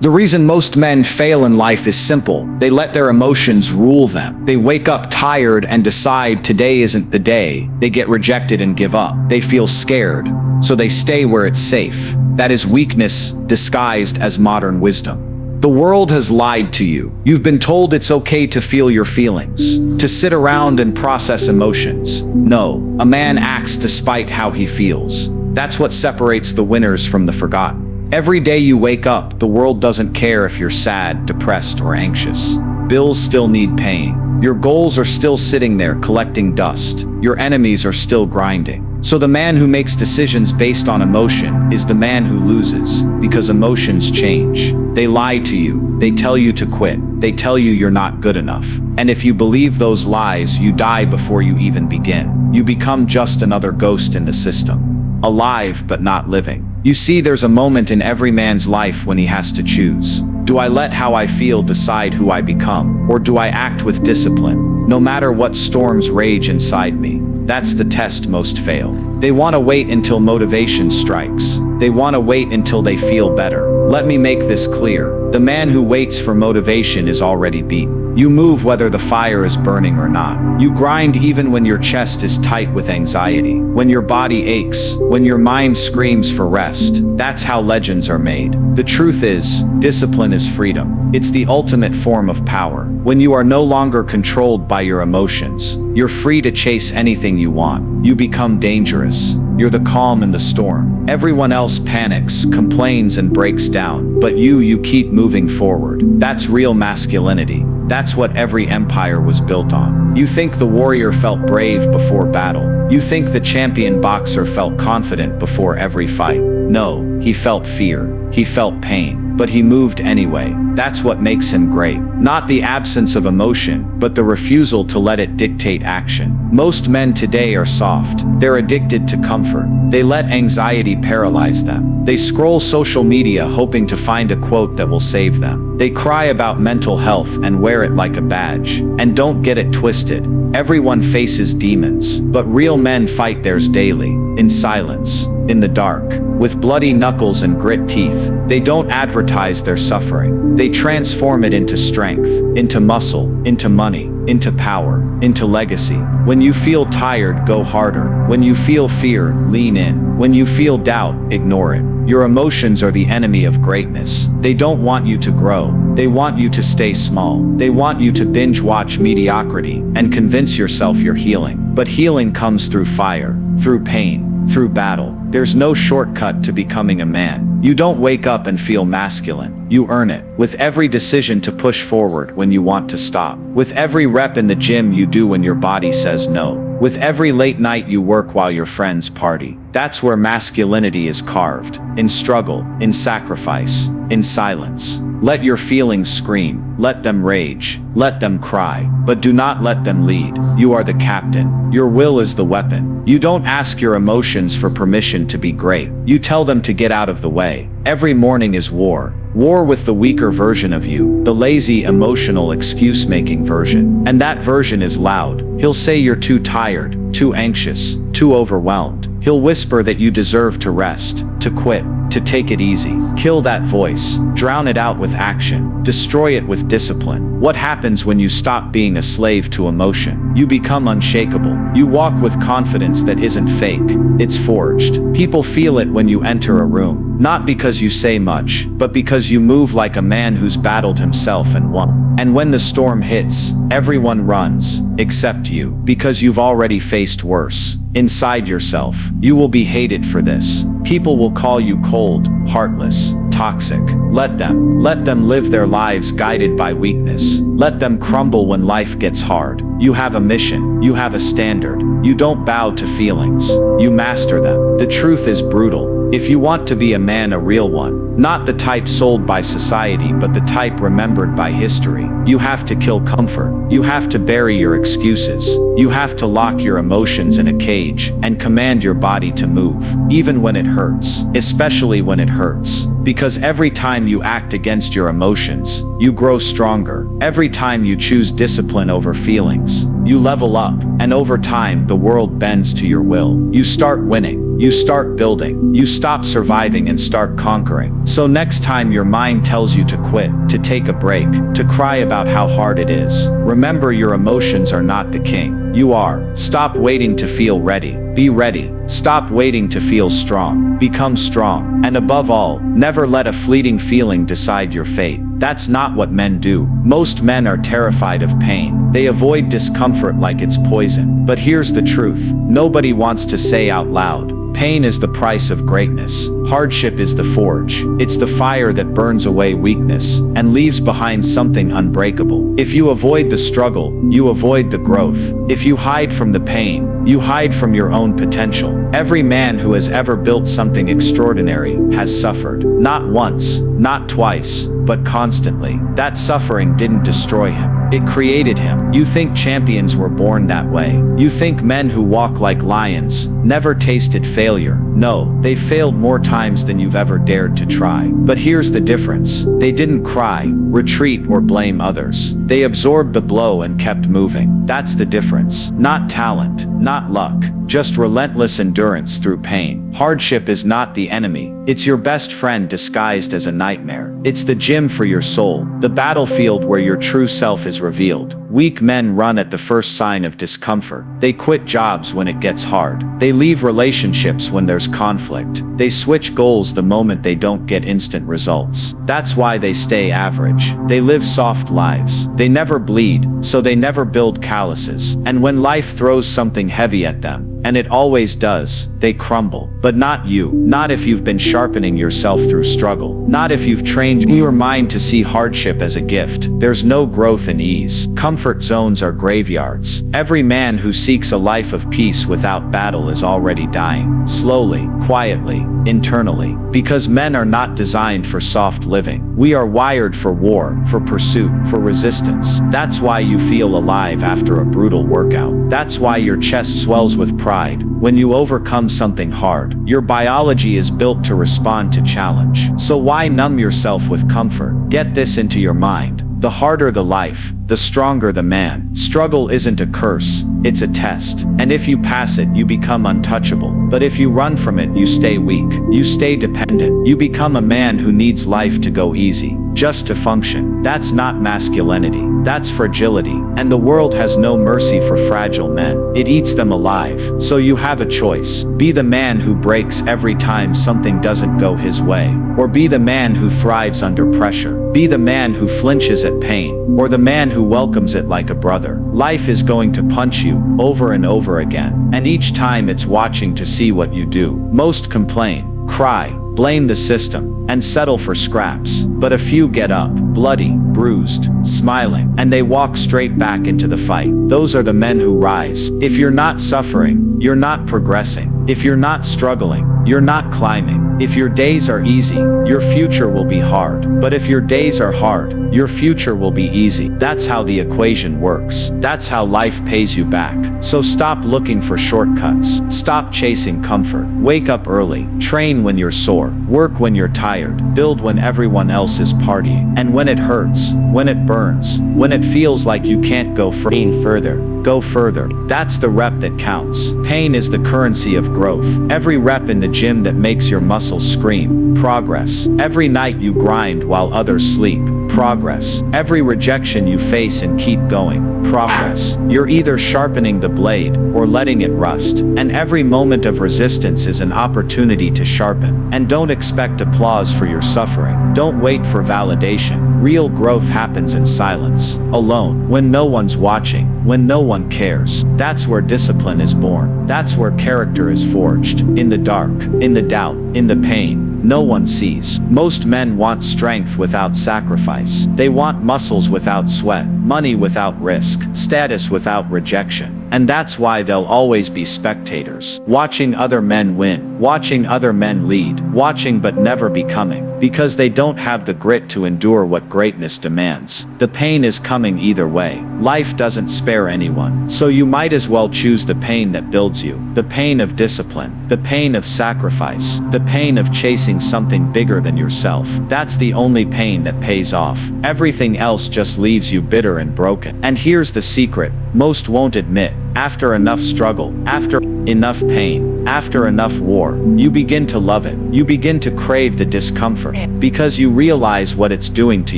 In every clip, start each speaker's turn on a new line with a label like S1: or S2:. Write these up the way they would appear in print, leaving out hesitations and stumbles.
S1: The reason most men fail in life is simple. They let their emotions rule them. They wake up tired and decide today isn't the day. They get rejected and give up. They feel scared, so they stay where it's safe. That is weakness disguised as modern wisdom. The world has lied to you. You've been told it's okay to feel your feelings, to sit around and process emotions. No, a man acts despite how he feels. That's what separates the winners from the forgotten. Every day you wake up, the world doesn't care if you're sad, depressed, or anxious. Bills still need paying. Your goals are still sitting there collecting dust. Your enemies are still grinding. So the man who makes decisions based on emotion is the man who loses, because emotions change. They lie to you. They tell you to quit. They tell you you're not good enough. And if you believe those lies, you die before you even begin. You become just another ghost in the system. Alive but not living. You see, there's a moment in every man's life when he has to choose. Do I let how I feel decide who I become? Or do I act with discipline, no matter what storms rage inside me? That's the test most fail. They want to wait until motivation strikes. They want to wait until they feel better. Let me make this clear. The man who waits for motivation is already beaten. You move whether the fire is burning or not. You grind even when your chest is tight with anxiety, when your body aches, when your mind screams for rest. That's how legends are made. The truth is, discipline is freedom. It's the ultimate form of power. When you are no longer controlled by your emotions, you're free to chase anything you want. You become dangerous. You're the calm in the storm. Everyone else panics, complains, and breaks down, but you keep moving forward. That's real masculinity. That's what every empire was built on. You think the warrior felt brave before battle. You think the champion boxer felt confident before every fight. No, he felt fear. He felt pain, but he moved anyway. That's what makes him great. Not the absence of emotion, but the refusal to let it dictate action. Most men today are soft. They're addicted to comfort. They let anxiety paralyze them. They scroll social media hoping to find a quote that will save them. They cry about mental health and wear it like a badge. And don't get it twisted. Everyone faces demons, but real men fight theirs daily, in silence, in the dark, with bloody knuckles and grit teeth. They don't advertise their suffering. They transform it into strength, into muscle, into money, into power, into legacy. When you feel tired, go harder. When you feel fear, lean in. When you feel doubt, ignore it. Your emotions are the enemy of greatness. They don't want you to grow. They want you to stay small. They want you to binge watch mediocrity and convince yourself you're healing. But healing comes through fire, through pain, through battle. There's no shortcut to becoming a man. You don't wake up and feel masculine. You earn it. With every decision to push forward when you want to stop. With every rep in the gym you do when your body says no. With every late night you work while your friends party. That's where masculinity is carved. In struggle, in sacrifice, in silence. Let your feelings scream. Let them rage. Let them cry. But do not let them lead. You are the captain. Your will is the weapon. You don't ask your emotions for permission to be great. You tell them to get out of the way. Every morning is war. War with the weaker version of you, the lazy, emotional, excuse-making version. And that version is loud. He'll say you're too tired, too anxious, too overwhelmed. He'll whisper that you deserve to rest, to quit, to take it easy. Kill that voice. Drown it out with action. Destroy it with discipline. What happens when you stop being a slave to emotion? You become unshakable. You walk with confidence that isn't fake. It's forged. People feel it when you enter a room. Not because you say much, but because you move like a man who's battled himself and won. And when the storm hits, everyone runs, except you, because you've already faced worse. Inside yourself, you will be hated for this. People will call you cold, heartless, toxic. Let them live their lives guided by weakness. Let them crumble when life gets hard. You have a mission. You have a standard. You don't bow to feelings. You master them. The truth is brutal. If you want to be a man, a real one, not the type sold by society, but the type remembered by history, you have to kill comfort. You have to bury your excuses. You have to lock your emotions in a cage and command your body to move, even when it hurts, especially when it hurts. Because every time you act against your emotions, you grow stronger. Every time you choose discipline over feelings, you level up, and over time, the world bends to your will. You start winning. you start building. You stop surviving and start conquering. So next time your mind tells you to quit, to take a break, to cry about how hard it is, remember your emotions are not the king. You are. Stop waiting to feel ready. Be ready. Stop waiting to feel strong. Become strong. And above all, never let a fleeting feeling decide your fate. That's not what men do. Most men are terrified of pain. They avoid discomfort like it's poison. But here's the truth. Nobody wants to say out loud, pain is the price of greatness. Hardship is the forge. It's the fire that burns away weakness and leaves behind something unbreakable. If you avoid the struggle, you avoid the growth. If you hide from the pain, you hide from your own potential. Every man who has ever built something extraordinary has suffered. Not once, not twice, but constantly. That suffering didn't destroy him. It created him. You think champions were born that way. You think men who walk like lions never tasted failure. No, they failed more times than you've ever dared to try. But here's the difference. They didn't cry, retreat, or blame others. They absorbed the blow and kept moving. That's the difference. Not talent, not luck, just relentless endurance through pain. Hardship is not the enemy. It's your best friend disguised as a nightmare. It's the gym for your soul, the battlefield where your true self is revealed. Weak men run at the first sign of discomfort. They quit jobs when it gets hard. They leave relationships when there's conflict. They switch goals the moment they don't get instant results. That's why they stay average. They live soft lives. They never bleed, so they never build calluses. And when life throws something heavy at them, and it always does, they crumble. But not you. Not if you've been sharpening yourself through struggle. Not if you've trained your mind to see hardship as a gift. There's no growth in ease. Comfort zones are graveyards. Every man who seeks a life of peace without battle is already dying. Slowly, quietly, internally. Because men are not designed for soft living. We are wired for war, for pursuit, for resistance. That's why you feel alive after a brutal workout. That's why your chest swells with pride when you overcome something hard. Your biology is built to respond to challenge. So why numb yourself with comfort? Get this into your mind. The harder the life, the stronger the man. Struggle isn't a curse, it's a test. And if you pass it, you become untouchable. But if you run from it, you stay weak. You stay dependent. You become a man who needs life to go easy, just to function. That's not masculinity. That's fragility. And the world has no mercy for fragile men. It eats them alive. So you have a choice. Be the man who breaks every time something doesn't go his way. Or be the man who thrives under pressure. Be the man who flinches at pain. Or the man who welcomes it like a brother. Life is going to punch you over and over again. And each time it's watching to see what you do. Most complain, cry, blame the system, and settle for scraps. But a few get up, bloody, bruised, smiling, and they walk straight back into the fight. Those are the men who rise. If you're not suffering, you're not progressing. If you're not struggling, you're not climbing. If your days are easy, your future will be hard. But if your days are hard, your future will be easy. That's how the equation works. That's how life pays you back. So stop looking for shortcuts. Stop chasing comfort. Wake up early. Train when you're sore. Work when you're tired. Build when everyone else is partying. And when it hurts, when it burns, when it feels like you can't go further, go further. That's the rep that counts. Pain is the currency of growth. Every rep in the gym that makes your muscles scream, progress. Every night you grind while others sleep, progress. Every rejection you face and keep going, progress. You're either sharpening the blade or letting it rust. And every moment of resistance is an opportunity to sharpen. And don't expect applause for your suffering. Don't wait for validation. Real growth happens in silence, alone, when no one's watching, when no one cares. That's where discipline is born. That's where character is forged. In the dark, in the doubt, in the pain no one sees. Most men want strength without sacrifice. They want muscles without sweat, money without risk, status without rejection. And that's why they'll always be spectators, watching other men win, watching other men lead, watching but never becoming, because they don't have the grit to endure what greatness demands. The pain is coming either way. Life doesn't spare anyone, so you might as well choose the pain that builds you, the pain of discipline, the pain of sacrifice, the pain of chasing something bigger than yourself. That's the only pain that pays off. Everything else just leaves you bitter and broken. And here's the secret most won't admit. After enough struggle, after enough pain, After enough war, you begin to love it. You begin to crave the discomfort, because you realize what it's doing to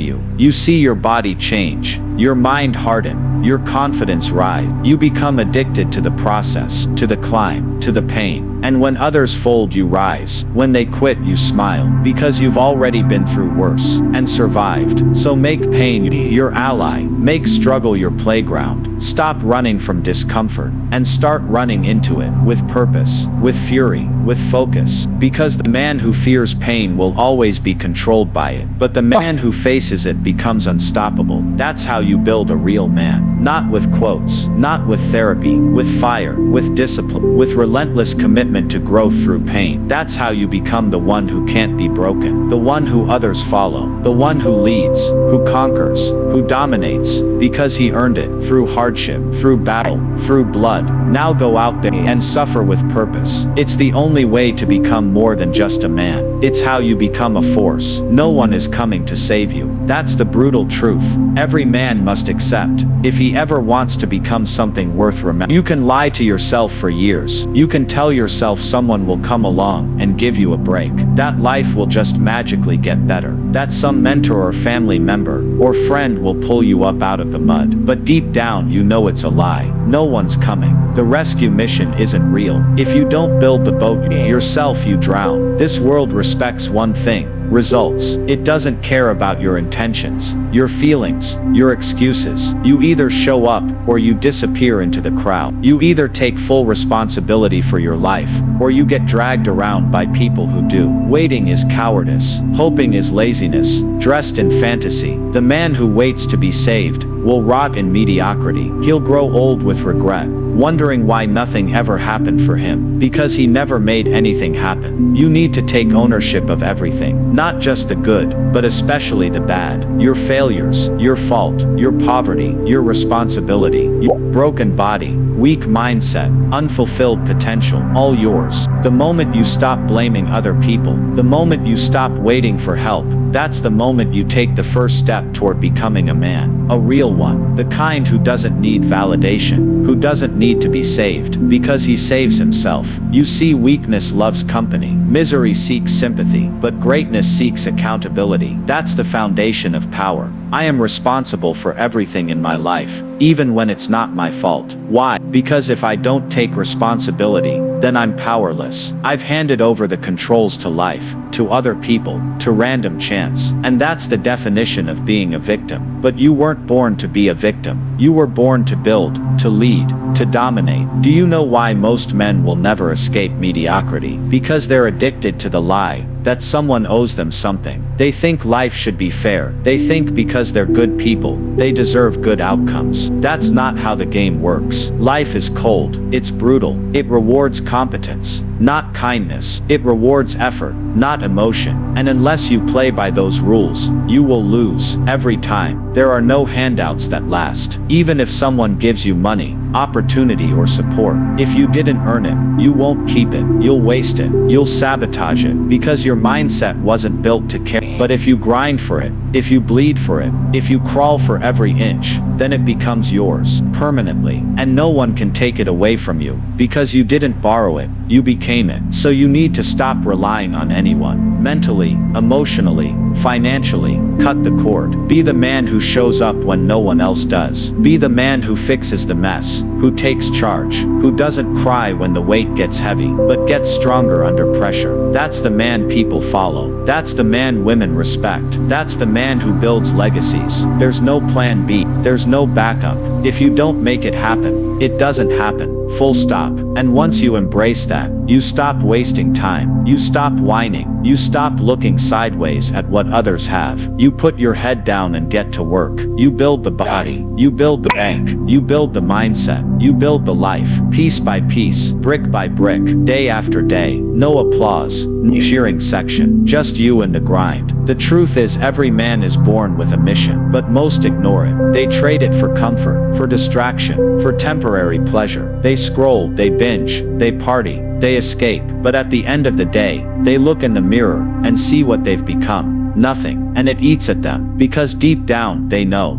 S1: you. You see your body change, your mind harden, your confidence rise. You become addicted to the process, to the climb, to the pain. And when others fold, you rise. When they quit, you smile, because you've already been through worse and survived. So make pain your ally, make struggle your playground. Stop running from discomfort and start running into it with purpose, with fury, with focus. Because the man who fears pain will always be controlled by it, but the man who faces it becomes unstoppable. That's how you build a real man. Not with quotes, not with therapy, with fire, with discipline, with relentless commitment to growth through pain. That's how you become the one who can't be broken, the one who others follow, the one who leads, who conquers, who dominates, because he earned it through hardship, through battle, through blood. Now go out there and suffer with purpose. It's the only way to become more than just a man. It's how you become a force. No one is coming to save you. That's the brutal truth every man must accept if he ever wants to become something worth remembering. You can lie to yourself for years. You can tell yourself someone will come along and give you a break, that life will just magically get better, that some mentor or family member or friend will pull you up out of the mud. But deep down you know it's a lie. No one's coming. The rescue mission isn't real. If you don't build the boat yourself, you drown. This world respects one thing: results. It doesn't care about your intentions, your feelings, your excuses. You either show up or you disappear into the crowd. You either take full responsibility for your life or you get dragged around by people who do. Waiting is cowardice. Hoping is laziness, dressed in fantasy. The man who waits to be saved will rot in mediocrity. He'll grow old with regret, wondering why nothing ever happened for him, because he never made anything happen. You need to take ownership of everything, not just the good, but especially the bad. Your failures, your fault, your poverty, your responsibility, your broken body, weak mindset, unfulfilled potential, all yours. The moment you stop blaming other people, the moment you stop waiting for help, that's the moment you take the first step toward becoming a man, a real one, the kind who doesn't need validation, who doesn't need to be saved, because he saves himself. You see, weakness loves company, misery seeks sympathy, but greatness seeks accountability. That's the foundation of power. I am responsible for everything in my life, even when it's not my fault. Why? Because if I don't take responsibility, then I'm powerless. I've handed over the controls to life, to other people, to random chance. And that's the definition of being a victim. But you weren't born to be a victim. You were born to build, to lead, to dominate. Do you know why most men will never escape mediocrity? Because they're addicted to the lie that someone owes them something. They think life should be fair. They think because they're good people, they deserve good outcomes. That's not how the game works. Life is cold. It's brutal. It rewards competence, not kindness. It rewards effort, not emotion. And unless you play by those rules, you will lose every time. There are no handouts that last. Even if someone gives you money, opportunity, or support, if you didn't earn it, you won't keep it. You'll waste it. You'll sabotage it, because your mindset wasn't built to care. But if you grind for it, if you bleed for it, if you crawl for every inch, then it becomes yours permanently, and no one can take it away from you, because you didn't borrow it, you became it. So you need to stop relying on anyone. Mentally, emotionally, financially, cut the cord. Be the man who shows up when no one else does. Be the man who fixes the mess, who takes charge, who doesn't cry when the weight gets heavy, but gets stronger under pressure. That's the man people follow. That's the man women respect. That's the man who builds legacies. There's no plan B. There's no backup. If you don't make it happen, it doesn't happen. Full stop. And once you embrace that, you stop wasting time. You stop whining. You stop looking sideways at what others have. You put your head down and get to work. You build the body. You build the bank. You build the mindset. You build the life. Piece by piece, brick by brick, day after day. No applause, no cheering section. Just you and the grind. The truth is, every man is born with a mission, but most ignore it. They trade it for comfort, for distraction, for temporary pleasure. They scroll, they binge, they party, they escape. But at the end of the day, they look in the mirror and see what they've become. Nothing. And it eats at them, because deep down, they know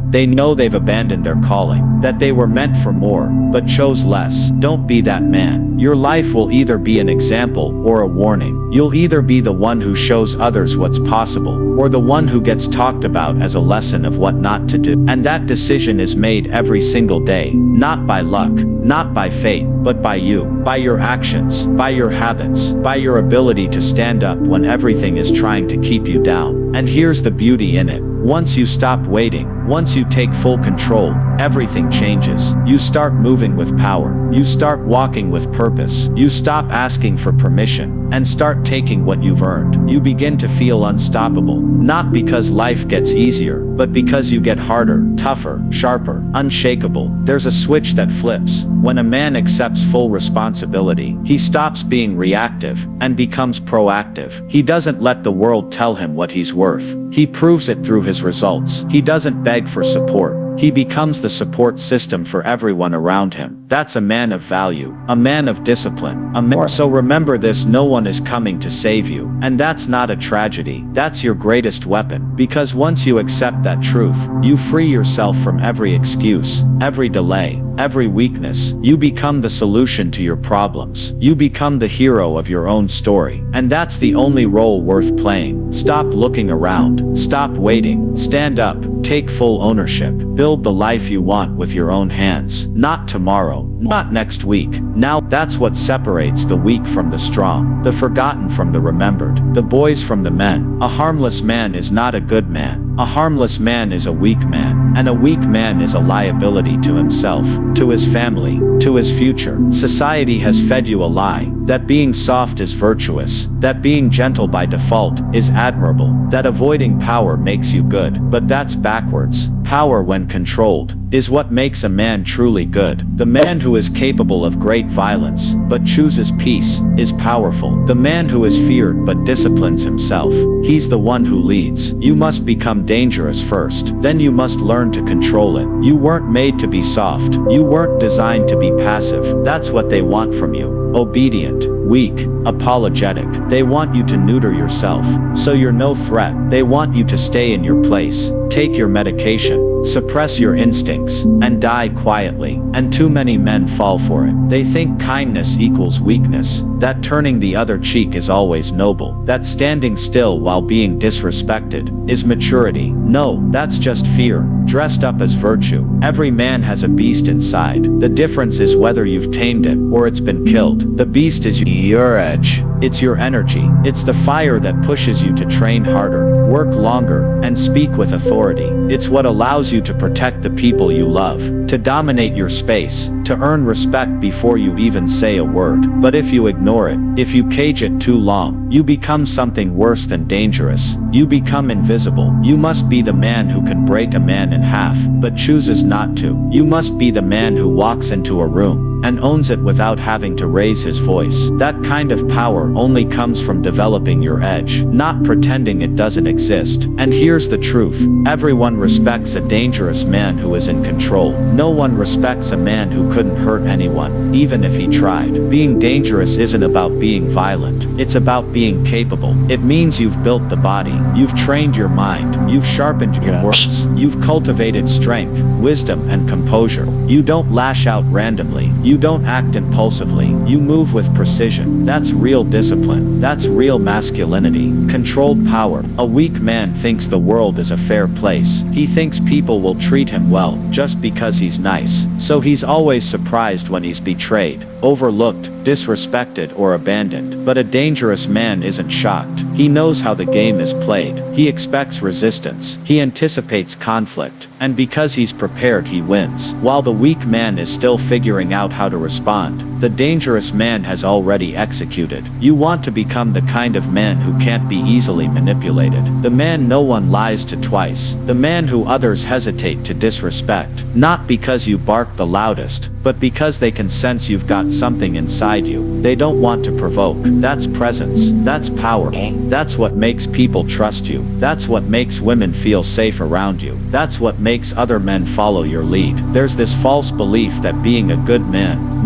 S1: they've abandoned their calling, that they were meant for more, but chose less. Don't be that man. Your life will either be an example or a warning. You'll either be the one who shows others what's possible, or the one who gets talked about as a lesson of what not to do. And that decision is made every single day, not by luck, not by fate, but by you, by your actions, by your habits, by your ability to stand up when everything is trying to keep you down. And here's the beauty in it. Once you stop waiting, once you take full control, everything changes. You start moving with power. You start walking with purpose. You stop asking for permission and start taking what you've earned. You begin to feel unstoppable, not because life gets easier, but because you get harder, tougher, sharper, unshakable. There's a switch that flips. When a man accepts full responsibility, he stops being reactive and becomes proactive. He doesn't let the world tell him what he's worth. He proves it through his results. He doesn't beg for support. He becomes the support system for everyone around him. That's a man of value, a man of discipline, So remember this: no one is coming to save you. And that's not a tragedy. That's your greatest weapon. Because once you accept that truth, you free yourself from every excuse, every delay, every weakness. You become the solution to your problems. You become the hero of your own story. And that's the only role worth playing. Stop looking around. Stop waiting. Stand up. Take full ownership. Build the life you want with your own hands. Not tomorrow. Not next week. Now. That's what separates the weak from the strong, the forgotten from the remembered, the boys from the men. A harmless man is not a good man. A harmless man is a weak man. And a weak man is a liability to himself, to his family, to his future. Society has fed you a lie, that being soft is virtuous, that being gentle by default is admirable, that avoiding power makes you good. But that's backwards. Power, when controlled, is what makes a man truly good. The man who is capable of great violence, but chooses peace, is powerful. The man who is feared but disciplines himself, he's the one who leads. You must become dangerous first, then you must learn to control it. You weren't made to be soft. You weren't designed to be passive. That's what they want from you. Obedient, weak, apologetic. They want you to neuter yourself, so you're no threat. They want you to stay in your place, take your medication, suppress your instincts, and die quietly. And too many men fall for it. They think kindness equals weakness, that turning the other cheek is always noble, that standing still while being disrespected is maturity. No, that's just fear, dressed up as virtue. Every man has a beast inside. The difference is whether you've tamed it or it's been killed. The beast is your edge. It's your energy. It's the fire that pushes you to train harder, work longer, and speak with authority. It's what allows you to protect the people you love, to dominate your space, to earn respect before you even say a word. But if you ignore it, if you cage it too long, you become something worse than dangerous. You become invisible. You must be the man who can break a man in half, but chooses not to. You must be the man who walks into a room and owns it without having to raise his voice. That kind of power only comes from developing your edge, not pretending it doesn't exist. And here's the truth. Everyone respects a dangerous man who is in control. No one respects a man who couldn't hurt anyone, even if he tried. Being dangerous isn't about being violent. It's about being capable. It means you've built the body. You've trained your mind. You've sharpened your words. You've cultivated strength, wisdom, and composure. You don't lash out randomly. You don't act impulsively. You move with precision. That's real discipline. That's real masculinity. Controlled power. A weak man thinks the world is a fair place. He thinks people will treat him well just because he's nice. So he's always surprised when he's betrayed, overlooked, disrespected, or abandoned. But a dangerous man isn't shocked. He knows how the game is played. He expects resistance. He anticipates conflict. And because he's prepared, he wins. While the weak man is still figuring out how to respond, the dangerous man has already executed. You want to become the kind of man who can't be easily manipulated. The man no one lies to twice. The man who others hesitate to disrespect. Not because you bark the loudest, but because they can sense you've got something inside you. They don't want to provoke. That's presence. That's power. That's what makes people trust you. That's what makes women feel safe around you. That's what makes other men follow your lead. There's this false belief that being a good man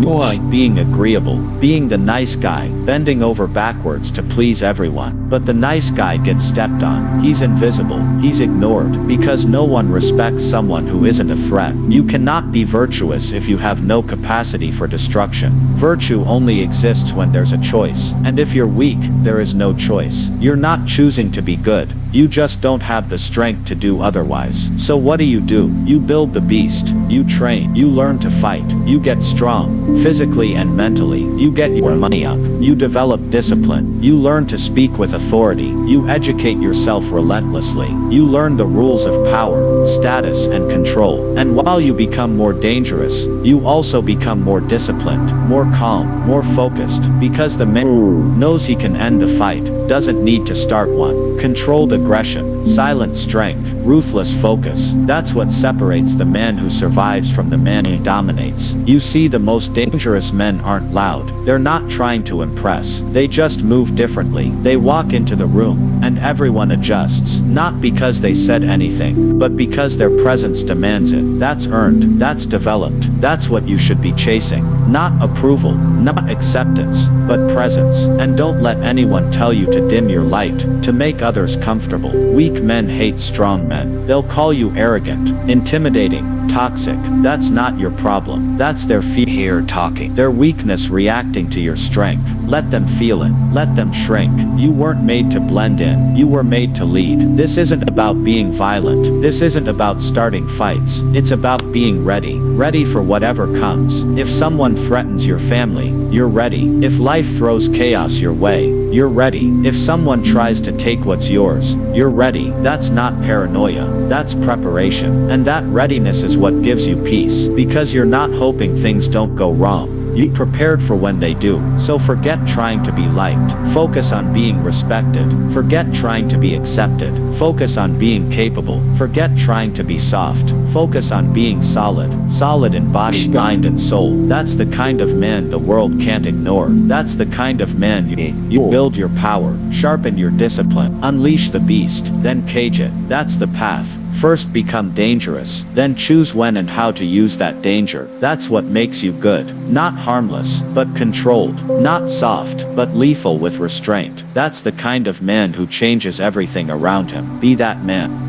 S2: Being agreeable, being the nice guy, bending over backwards to please everyone. But the nice guy gets stepped on. He's invisible. He's ignored because no one respects someone who isn't a threat. You cannot be virtuous if you have no capacity for destruction. Virtue only exists when there's a choice. And if you're weak, there is no choice. You're not choosing to be good. You just don't have the strength to do otherwise. So what do? You build the beast. You train. You learn to fight. You get strong, physically and mentally. You get your money up. You develop discipline. You learn to speak with authority. You educate yourself relentlessly. You learn the rules of power, status, and control. And while you become more dangerous, you also become more disciplined, more calm, more focused, because the man knows he can end the fight, doesn't need to start one. Controlled aggression, silent strength, ruthless focus. That's what separates the man who survives from the man who dominates. You see, the most dangerous men aren't loud. They're not trying to impress. They just move differently. They walk into the room, and everyone adjusts. Not because they said anything, but because their presence demands it. That's earned. That's developed. That's what you should be chasing. Not approval, not acceptance, but presence. And don't let anyone tell you to dim your light, to make others comfortable. Weak men hate strong men. They'll call you arrogant, intimidating, toxic. That's not your problem. That's their fear talking. Their weakness reacting to your strength. Let them feel it. Let them shrink. You weren't made to blend in. You were made to lead. This isn't about being violent. This isn't about starting fights. It's about being ready. Ready for whatever comes. If someone threatens your family, you're ready. If life throws chaos your way, you're ready. If someone tries to take what's yours, you're ready. That's not paranoia. That's preparation. And that readiness is what gives you peace. Because you're not hoping things don't go wrong. You prepared for when they do. So forget trying to be liked. Focus on being respected. Forget trying to be accepted. Focus on being capable. Forget trying to be soft. Focus on being solid. Solid in body, mind, and soul. That's the kind of man the world can't ignore. That's the kind of man you build your power, sharpen your discipline, unleash the beast, then cage it. That's the path. First become dangerous, then choose when and how to use that danger. That's what makes you good. Not harmless, but controlled. Not soft, but lethal with restraint. That's the kind of man who changes everything around him. Be that man.